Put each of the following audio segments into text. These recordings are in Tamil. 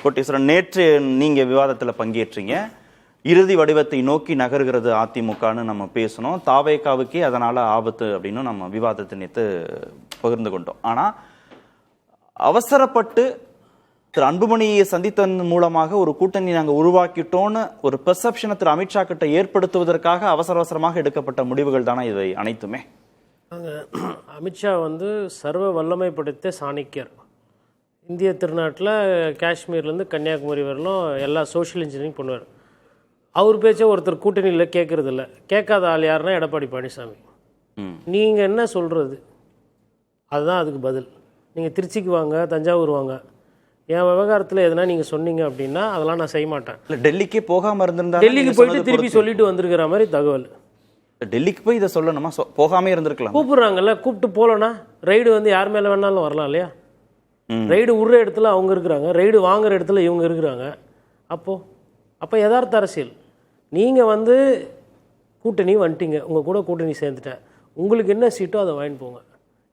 கோட்டீஸ்வரன், நேற்று நீங்க விவாதத்துல பங்கேற்றீங்க. இறுதி வடிவத்தை நோக்கி நகர்கிறது அதிமுகன்னு நம்ம பேசணும். தாவேகாவுக்கே அதனால ஆபத்து அப்படின்னு நம்ம விவாதத்தை நேற்று பகிர்ந்து கொண்டோம். ஆனா அவசரப்பட்டு திரு அன்புமணியை சந்தித்தன் மூலமாக ஒரு கூட்டணி நாங்கள் உருவாக்கிட்டோன்னு ஒரு பெர்செப்ஷனை திரு அமித்ஷா கிட்ட ஏற்படுத்துவதற்காக அவசரமாக எடுக்கப்பட்ட முடிவுகள் தானே இவை அனைத்துமே. அமித்ஷா சர்வ வல்லமை படைத்த சாணக்கியர். இந்திய திருநாட்டில் காஷ்மீர்லேருந்து கன்னியாகுமரி வரலும் எல்லா சோஷியல் இன்ஜினியரிங் பண்ணுவார். அவர் பேச்ச ஒருத்தர் கூட்டணியில் கேட்கறது இல்லை. கேட்காத ஆள் யாருன்னா எடப்பாடி பழனிசாமி. நீங்கள் என்ன சொல்கிறது, அதுதான் அதுக்கு பதில். நீங்கள் திருச்சிக்கு வாங்க, தஞ்சாவூர் வாங்க, என் விவகாரத்தில் எதனா நீங்கள் சொன்னீங்க அப்படின்னா அதெல்லாம் நான் செய்ய மாட்டேன். இல்லை, டெல்லிக்கே போகாமல் இருந்திருந்தா, டெல்லிக்கு போயிட்டு திருப்பி சொல்லிட்டு வந்திருக்கிற மாதிரி தகவல். டெல்லிக்கு போய் இதை சொல்லணுமா? போகாமே இருந்திருக்கலாம். கூப்பிடுறாங்கல்ல, கூப்பிட்டு போகலன்னா ரைடு யார் மேலே வேணாலும் வரலாம் இல்லையா? ரைடு விடுற இடத்துல அவங்க இருக்கிறாங்க, ரைடு வாங்குற இடத்துல இவங்க இருக்கிறாங்க. அப்போ யதார்த்த அரசியல். நீங்கள் கூட்டணி வந்துட்டீங்க, உங்கள் கூட கூட்டணி சேர்ந்துட்டேன், உங்களுக்கு என்ன சீட்டோ அதை வாங்கிட்டு போங்க.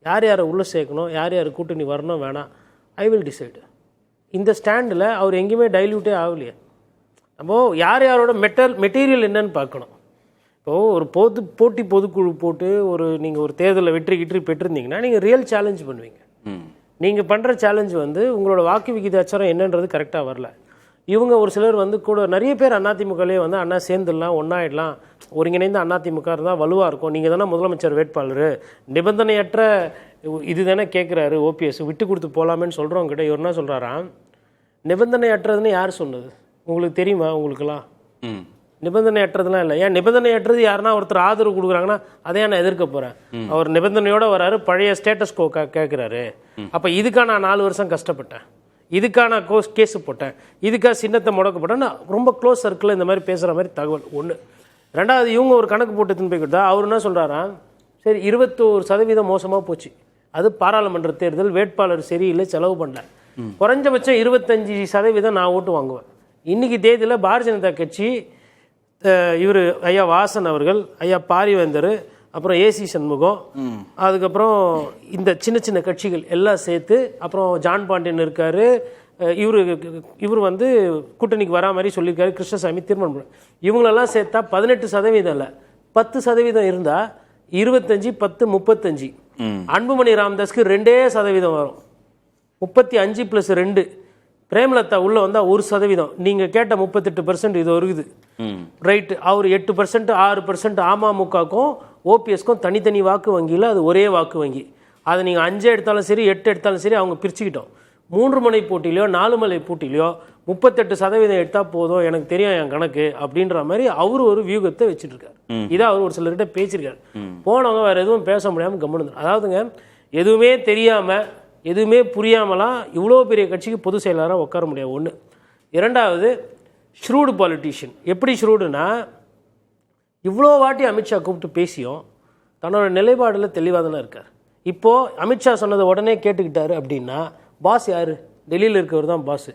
யார் யாரை உள்ளே சேர்க்கணும், யார் யார் கூட்டணி வரணும் வேணாம், ஐ வில் டிசைடு. இந்த ஸ்டாண்டில் அவர் எங்கேயுமே டைல்யூட்டே ஆகலையே. நம்ம யார் யாரோட மெட்டீரியல் என்னன்னு பார்க்கணும். இப்போது ஒரு பொதுக்குழு போட்டு நீங்கள் ஒரு தேர்தலில் வெற்றி பெற்றிருந்தீங்கன்னா நீங்கள் ரியல் சேலஞ்ச் பண்ணுவீங்க. நீங்கள் பண்ணுற சேலஞ்ச் உங்களோட வாக்கு விகிதாச்சாரம் என்னன்றது கரெக்டாக வரல. இவங்க ஒரு சிலர் கூட நிறைய பேர் அதிமுகலே அண்ணா சேர்ந்துடலாம், ஒன்றாயிடலாம், ஒருங்கிணைந்த அதிமுக இருந்தால் வலுவாக இருக்கும், நீங்கள் தானே முதலமைச்சர் வேட்பாளர், நிபந்தனையற்ற இது தானே கேட்குறாரு ஓபிஎஸ், விட்டு கொடுத்து போகலாமேன்னு சொல்கிறவங்க கிட்ட இவர் என்ன சொல்கிறாராம், நிபந்தனையற்றதுன்னு யார் சொன்னது உங்களுக்கு தெரியுமா? உங்களுக்குலாம் நிபந்தனையற்றதுலாம் இல்லை. ஏன் நிபந்தனையற்றது யாருன்னா ஒருத்தர் ஆதரவு கொடுக்குறாங்கன்னா அதையே நான் எதிர்க்க போகிறேன். அவர் நிபந்தனையோடு வராரு, பழைய ஸ்டேட்டஸ் கோ கேட்குறாரு. அப்போ இதுக்காக நான் 4 வருஷம் கஷ்டப்பட்டேன், இதுக்காக நான் கேஸு போட்டேன், இதுக்காக சின்னத்தை முடக்கப்பட்டேன், நான் ரொம்ப க்ளோஸ் சர்க்கிளில் இந்த மாதிரி பேசுகிற மாதிரி தகவல் ஒன்று. ரெண்டாவது, இவங்க ஒரு கணக்கு போட்டு திரும்பி கொடுத்தா அவர் என்ன சொல்கிறாராம், சரி 21% மோசமாக போச்சு, அது பாராளுமன்ற தேர்தல், வேட்பாளர் சரியில்லை, செலவு பண்ணல, குறைஞ்சபட்சம் 25% நான் ஓட்டு வாங்குவேன். இன்றைக்கி தேதியில் பாரதிய ஜனதா கட்சி இவர் ஐயா வாசன் அவர்கள், ஐயா பாரிவேந்தர், அப்புறம் ஏசி சண்முகம், அதுக்கப்புறம் இந்த சின்ன சின்ன கட்சிகள் எல்லாம் சேர்த்து, அப்புறம் ஜான் பாண்டியன் இருக்கார், இவர் கூட்டணிக்கு வரா மாதிரி சொல்லியிருக்காரு, கிருஷ்ணசாமி தீர்மானம். இவங்களெல்லாம் சேர்த்தா 18% இல்லை, 10% இருந்தால் 25, 10, 35. அன்புமணி ராமதாஸ்க்கு 2% வரும், 35 + 2. பிரேமலதா உள்ள வந்தால் 1%. நீங்கள் கேட்ட 38% இது வருகுது, ரைட்டு. அவர் 8%, 6% அமமுகவுக்கும் ஓபிஎஸ்க்கும் தனித்தனி வாக்கு வங்கியில் அது ஒரே வாக்கு வங்கி. அதை நீங்கள் 5 எடுத்தாலும் சரி, 8 எடுத்தாலும் சரி, அவங்க பிரிச்சுக்கிட்டோம். 3 முனை போட்டிலையோ 4 மலை போட்டிலையோ 38% எடுத்தால் போதும், எனக்கு தெரியும் என் கணக்கு அப்படின்ற மாதிரி அவர் ஒரு வியூகத்தை வச்சுட்டு இருக்காரு. இதை அவர் ஒரு சிலர்கிட்ட பேசியிருக்காரு. போனவங்க வேறு எதுவும் பேச முடியாமல் கம்முன்னு. அதாவதுங்க, எதுவுமே தெரியாமல் எதுவுமே புரியாமலாம் இவ்வளோ பெரிய கட்சிக்கு பொதுச் செயலாளராக உட்கார முடியாது. ஒன்று. இரண்டாவது, ஷ்ரூடு பாலிட்டிஷியன். எப்படி ஷ்ரூடுனா, இவ்வளோ வாட்டி அமித்ஷா கூப்பிட்டு பேசியும் தன்னோட நிலைப்பாடில் தெளிவாக தானே இருக்கார். இப்போது அமித்ஷா சொன்னதை உடனே கேட்டுக்கிட்டாரு அப்படின்னா பாஸ் யார்? டெல்லியில் இருக்கவர் தான் பாஸு.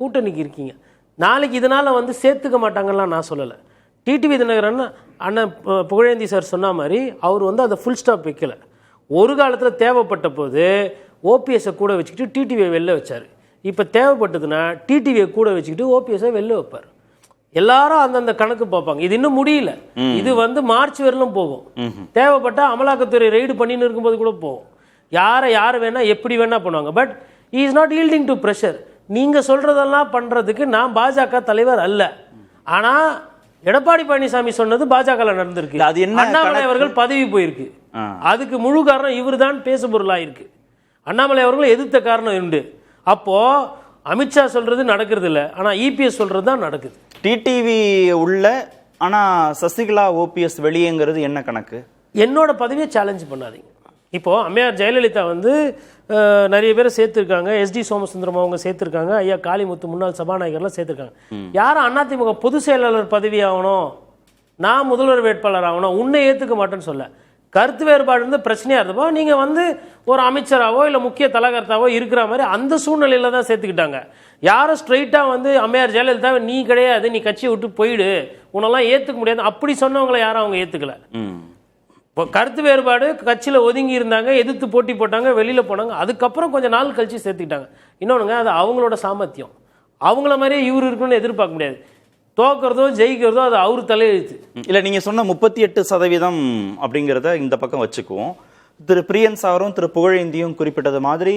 கூட்டணிக்கு இருக்கீங்க, நாளைக்கு இதனால் சேர்த்துக்க மாட்டாங்கலாம் நான் சொல்லலை. டிடிவி தினகரன் அண்ணன் புகழேந்தி சார் சொன்ன மாதிரி அவர் அதை ஃபுல் ஸ்டாப் வைக்கலை. ஒரு காலத்தில் தேவைப்பட்ட போது ஓபிஎஸ்ஸை கூட வச்சுக்கிட்டு டிடிவியை வெளில வச்சார். இப்போ தேவைப்பட்டதுன்னா டிடிவியை கூட வச்சுக்கிட்டு ஓபிஎஸ்ஸை வெளில வைப்பார். எல்லாரும் அந்தந்த கணக்கு பார்ப்பாங்க. இது இன்னும் முடியல, இது மார்ச் வரலும் போகும். தேவைப்பட்டா அமலாக்கத்துறை ரெய்டு பண்ணின்னு இருக்கும்போது கூட போகும். யாரை வேணா எப்படி வேணா பண்ணுவாங்க. But he is not yielding to pressure. நீங்கள் சொல்கிறதெல்லாம் பண்ணுறதுக்கு நான் பாஜக தலைவர் அல்ல. ஆனால் எடப்பாடி பழனிசாமி சொன்னது பாஜக நடந்திருக்கு. அது என்ன, அண்ணாமலை அவர்கள் பதவி போயிருக்கு, அதுக்கு முழு காரணம் இவர் தான் பேசு பொருளாயிருக்கு. அண்ணாமலை அவர்கள் எதிர்த்த காரணம் உண்டு. அப்போ அமித்ஷா சொல்றது நடக்கிறது இல்லை, ஆனால் இபிஎஸ் சொல்றது தான் நடக்குது. டிடிவி உள்ள, ஆனால் சசிகலா ஓபிஎஸ் வெளியேங்கிறது என்ன கணக்கு? என்னோட பதவியை சேலஞ்ச் பண்ணாதீங்க. இப்போ அம்மையார் ஜெயலலிதா நிறைய பேரை சேர்த்துருக்காங்க, எஸ்டி சோமசுந்தரம் அவங்க சேர்த்துருக்காங்க, ஐயா காளிமுத்து முன்னாள் சபாநாயகர்லாம் சேர்த்துருக்காங்க. யாரும் அதிமுக பொதுச் செயலாளர் பதவி ஆகணும், நான் முதல்வர் வேட்பாளர் ஆகணும், உன்னை ஏற்றுக்க மாட்டேன்னு சொல்ல. கருத்து வேறுபாடு பிரச்சனையாக இருந்தப்போ நீங்கள் ஒரு அமைச்சராகவோ இல்லை முக்கிய தலைகர்த்தாவோ இருக்கிற மாதிரி அந்த சூழ்நிலையில் தான் சேர்த்துக்கிட்டாங்க. யாரும் ஸ்ட்ரைட்டாக அம்மையார் ஜெயலலிதாவை நீ கிடையாது, நீ கட்சியை விட்டு போயிடு, உன்னெல்லாம் ஏற்றுக்க முடியாது அப்படி சொன்னவங்களை யாரும் அவங்க ஏற்றுக்கல. இப்போ கருத்து வேறுபாடு, கட்சியில் ஒதுங்கி இருந்தாங்க, எதிர்த்து போட்டி போட்டாங்க, வெளியில் போனாங்க, அதுக்கப்புறம் கொஞ்சம் நாள் கழிச்சு சேர்த்துக்கிட்டாங்க. இன்னொன்றுங்க, அது அவங்களோட சாமர்த்தியம். அவங்கள மாதிரியே இவர் இருக்கணும்னு எதிர்பார்க்க முடியாது. தோக்கிறதோ ஜெயிக்கிறதோ அது அவரு தலையெழுத்து. இல்லை, நீங்கள் சொன்ன 38% அப்படிங்கிறத இந்த பக்கம் வச்சுக்குவோம். திரு பிரியன்ஸ் அவரும் திரு புகழேந்தியும் குறிப்பிட்டது மாதிரி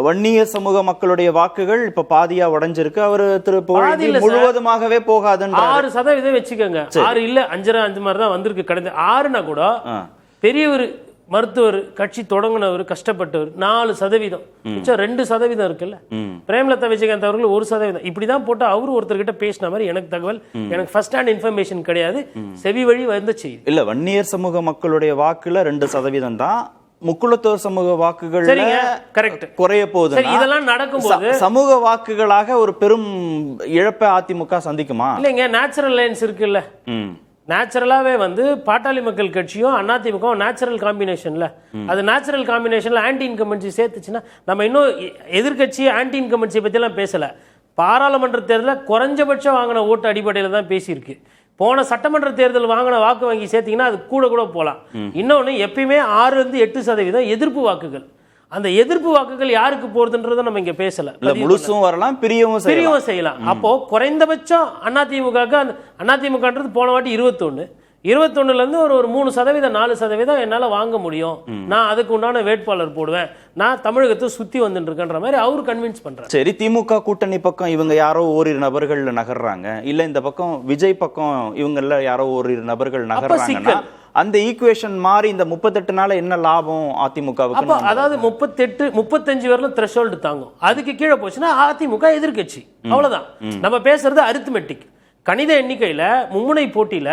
வன்னியர் சமூக மக்களுடைய வாக்குகள் இப்ப பாதியா உடைஞ்சிருக்கு. அவரு திரு புகழேந்தி முழுவதுமாகவே போகாதுன்ற 6% வச்சுக்கோங்க. 6 இல்ல 5 மாதிரி தான் வந்திருக்கு. கடந்த 6னா கூட பெரியவர் மருத்துவர் கட்சி தொடங்கினவர் கஷ்டப்பட்டவர் 4%, மிச்சம் 2% இருக்குல்ல. பிரேமலதா விஜயகாந்த் அவர்கள் 1%. இப்படிதான் போட்டு அவரு ஒருத்தர்கிட்ட பேசின மாதிரி எனக்கு தகவல், எனக்கு ஃபர்ஸ்ட் ஹேண்ட் இன்ஃபர்மேஷன் கிடையாது, செவி வழி வந்த செய்தி. இல்ல, வன்னியர் சமூக மக்களுடைய வாக்குல 2% தான், முக்குளத்தோர் சமூக வாக்குகள் குறைய போகுது. இதெல்லாம் நடக்கும்போது சமூக வாக்குகளாக ஒரு பெரும் இழப்பை அதிமுக சந்திக்குமா? இல்லைங்க, நேச்சுரல் லைன்ஸ் இருக்குல்ல. நேச்சுரலாவே வந்து பாட்டாளி மக்கள் கட்சியும் அதிமுக நேச்சுரல் காம்பினேஷன்ல, அது நேச்சுரல் காம்பினேஷன்ல ஆன்டி இன்கம்பன்சி சேர்த்துச்சுன்னா, நம்ம இன்னும் எதிர்கட்சி ஆன்டி இன்கம்பன்சி பத்தி எல்லாம் பேசல. பாராளுமன்ற தேர்தலில் குறைஞ்சபட்சம் வாங்கின ஓட்டு அடிப்படையில் தான் பேசியிருக்கு. போன சட்டமன்ற தேர்தல் வாங்கின வாக்கு வங்கி சேர்த்தீங்கன்னா அது கூட போகலாம். இன்னொன்று, எப்பயுமே 6-8% எதிர்ப்பு வாக்குகள். அந்த எதிர்ப்பு வாக்குகள் யாருக்கு போறதுன்றத நம்ம இங்க பேசல. முழுசும் வரலாம், பிரியவும் செய்யலாம். அப்போ குறைந்தபட்சம் அதிமுகன்றது போன வாட்டி 21ல இருந்து ஒரு 3%, 4% என்னால வாங்க முடியும், நான் அதுக்கு உண்டான வேட்பாளர் போடுவேன், நான் தமிழகத்தை சுத்தி வந்துட்டு இருக்கேன்ற மாதிரி அவரு கன்வின்ஸ் பண்றாரு. சரி, திமுக கூட்டணி பக்கம் இவங்க யாரோ ஓரிரு நபர்கள் நகர்றாங்க, இல்ல இந்த பக்கம் விஜய் பக்கம் இவங்கள யாரோ ஓரிரு நபர்கள் நகர்றாங்கன்னா அந்த ஈக்குவேஷன் மாறி இந்த 38 நாள் என்ன லாபம் அதிமுகவுக்கு? அதாவது 35 வரலும் த்ரெஷோல்டு தாங்கும். அதுக்கு கீழே போச்சுன்னா அதிமுக எதிர்கட்சி, அவ்வளவுதான். நம்ம பேசுறது அரித்மெட்டிக், கணித எண்ணிக்கையில மும்முனை போட்டியில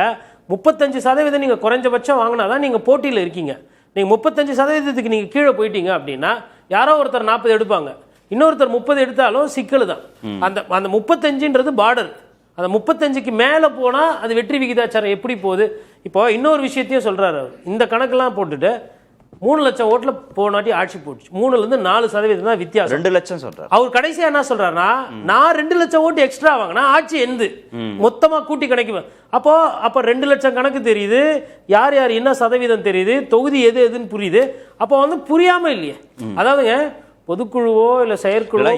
35% நீங்க குறைஞ்சபட்சம் வாங்கினாதான் நீங்க போட்டியில இருக்கீங்க. நீங்க 35% நீங்க கீழே போயிட்டீங்க அப்படின்னா யாரோ ஒருத்தர் 40 எடுப்பாங்க, இன்னொருத்தர் 30 எடுத்தாலும் சிக்கல் தான். அந்த 35ன்றது பார்டர். அந்த 35க்கு மேல போனா அது வெற்றி விகிதாச்சாரம் எப்படி போகுது? இப்போ இன்னொரு விஷயத்தையும் சொல்றாரு, இந்த கணக்கெல்லாம் போட்டுட்டு 3 லட்சம் ஓட்டுல போனாட்டி ஆட்சி போச்சு, 3ல இருந்து 4% தான் வித்தியாசம். 2 லட்சம் சொல்றாரு. அவர் கடைசியா என்ன சொல்றாருன்னா, நான் 2 லட்சம் ஓட்டு எக்ஸ்ட்ரா வாங்கினா ஆட்சி எந்து மொத்தமா கூட்டி கணக்கு. அப்போ 2 லட்சம் கணக்கு தெரியுது, யார் யார் என்ன சதவீதம் தெரியுது, தொகுதி எதுன்னு புரியுது. அப்போ வந்து புரியாம இல்லையே. அதாவதுங்க, பொதுக்குழுவோ இல்ல செயற்குழுவோ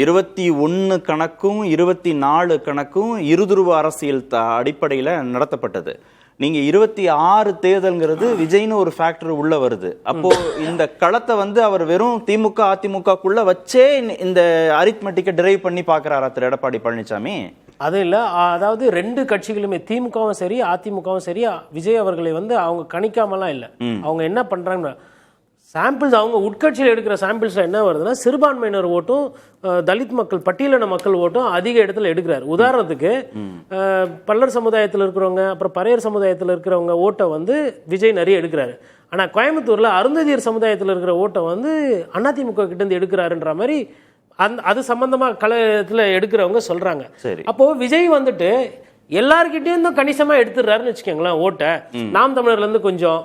21 கணக்கும் 24 கணக்கும் இருதுருவ அரசியல் அடிப்படையில நடத்தப்பட்டது. நீங்க 26 தேர்தல்ங்கிறது விஜய்னு ஒரு ஃபேக்டர் உள்ள வருது. அப்போ இந்த களத்தை வந்து அவர் வெறும் திமுக அதிமுகக்குள்ள வச்சே இந்த அரித்மெட்டிக்கை டிரைவ் பண்ணி பாக்குறாரா திரு எடப்பாடி பழனிசாமி? அது இல்ல, அதாவது 2 கட்சிகளுமே, திமுகவும் சரி அதிமுகவும் சரி, விஜய் அவர்களை வந்து அவங்க கணிக்காமலாம் இல்லை. அவங்க என்ன பண்றாங்க, சாம்பிள்ஸ் அவங்க உட்கட்சியில் எடுக்கிற சாம்பிள்ஸ்ல என்ன வருதுன்னா, சிறுபான்மையினர் ஓட்டும் தலித் மக்கள் பட்டியலின மக்கள் ஓட்டும் அதிக இடத்துல எடுக்கிறார். உதாரணத்துக்கு பல்லர் சமுதாயத்தில் இருக்கிறவங்க, அப்புறம் பறையர் சமுதாயத்தில் இருக்கிறவங்க ஓட்டை வந்து விஜய் நிறைய எடுக்கிறாரு. ஆனா கோயம்புத்தூர்ல அருந்ததியர் சமுதாயத்தில் இருக்கிற ஓட்டை வந்து அதிமுக கிட்ட இருந்து எடுக்கிறாருன்ற மாதிரி அது சம்பந்தமா கழகத்துல எடுக்கிறவங்க சொல்றாங்க. அப்போ விஜய் வந்துட்டு எல்லார்கிட்டயும் தான் கணிசமா எடுத்துடுறாருன்னு வச்சுக்கோங்களேன் ஓட்டை. நாம் தமிழர்ல இருந்து கொஞ்சம்,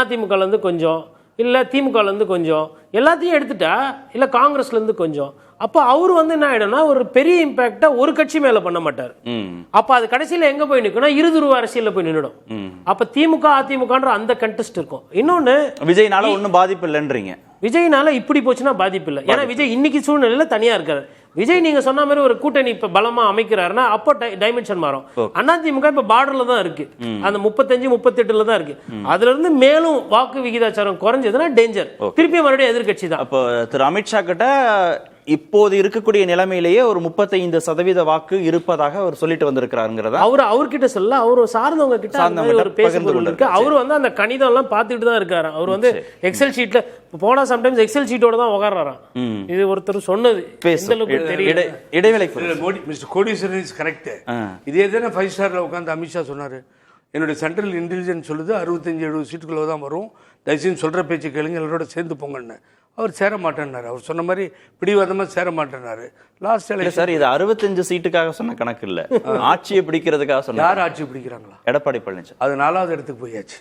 அதிமுகல இருந்து கொஞ்சம், இல்ல திமுகல இருந்து கொஞ்சம், எல்லாத்தையும் எடுத்துட்டா இல்ல காங்கிரஸ்ல இருந்து கொஞ்சம். அப்ப அவரு வந்து என்ன ஆயிடும்னா, ஒரு பெரிய இம்பாக்டா ஒரு கட்சி மேல பண்ண மாட்டாரு. அப்ப அது கடைசியில எங்க போய் நிற்கும்னா, இருதுருவ அரசியல்ல போய் நின்னுடும். அப்ப திமுக அதிமுகன்ற அந்த கண்டெஸ்ட் இருக்கும். இன்னொன்னு, விஜய்னால ஒன்னும் பாதிப்பு இல்லைன்றீங்க? விஜய்னால இப்படி போச்சுன்னா பாதிப்பு இல்லை. ஏன்னா விஜய் இன்னைக்கு சூழ்நிலையில தனியா இருக்காரு. விஜய் நீங்க சொன்ன மாதிரி ஒரு கூட்டணி இப்ப பலமா அமைக்கிறாருன்னா அப்போ டைமென்ஷன் மாறும். அதிமுக இப்ப பார்டர்ல தான் இருக்கு, அந்த 35-38ல தான் இருக்கு. அதுல இருந்து மேலும் வாக்கு விகிதாச்சாரம் குறைஞ்சதுன்னா டேஞ்சர், திருப்பி மறுபடியும் எதிர்கட்சி தான். அப்போ திரு அமித்ஷா கிட்ட இப்போது இருக்கக்கூடிய நிலைமையிலேயே ஒரு 35% வாக்கு இருப்பதாக அவர் சொல்லிட்டு வந்திருக்கிறாருங்கிறதா அவர்கிட்ட சொல்ல, அவர் சார்ந்தவங்க கிட்ட பேசுறது. அவர் வந்து அந்த கணிதம் எல்லாம் பார்த்துட்டு தான் இருக்காரு. அவர் வந்து எக்ஸல் ஷீட்ல போனா சம்டைம்ஸ் எக்ஸல் ஷீட்டோட தான் உட்கார்றாராம். இது ஒருத்தர் சொன்னது. இடைவேளை மிஸ்டர் கோடீஸ்வரன் இஸ் கரெக்ட். இதே தானே 5 ஸ்டார்ல உட்காந்து அமித்ஷா சொன்னாரு. என்னுடைய சென்ட்ரல் இன்டெலிஜென்ஸ் சொல்லுது 65-70 சீட்டுக்குள்ள தான் வரும், தயவுசெய்து சொல்ற பேச்சு கேளுங்க, எல்லாரோட சேர்ந்து போங்கன்னு. அவர் சேர மாட்டேன்னாரு. அவர் சொன்ன மாதிரி பிடிவாதமா சேர மாட்டேன்னாரு. லாஸ்ட் சார், இது 65 சீட்டுக்காக சொன்ன கணக்கு இல்ல, ஆட்சியை பிடிக்கிறதுக்காக சொன்ன. யார் ஆட்சி பிடிக்கிறாங்களா? எடப்பாடி பழனிசாமி. அது 4வது இடத்துக்கு போயாச்சு.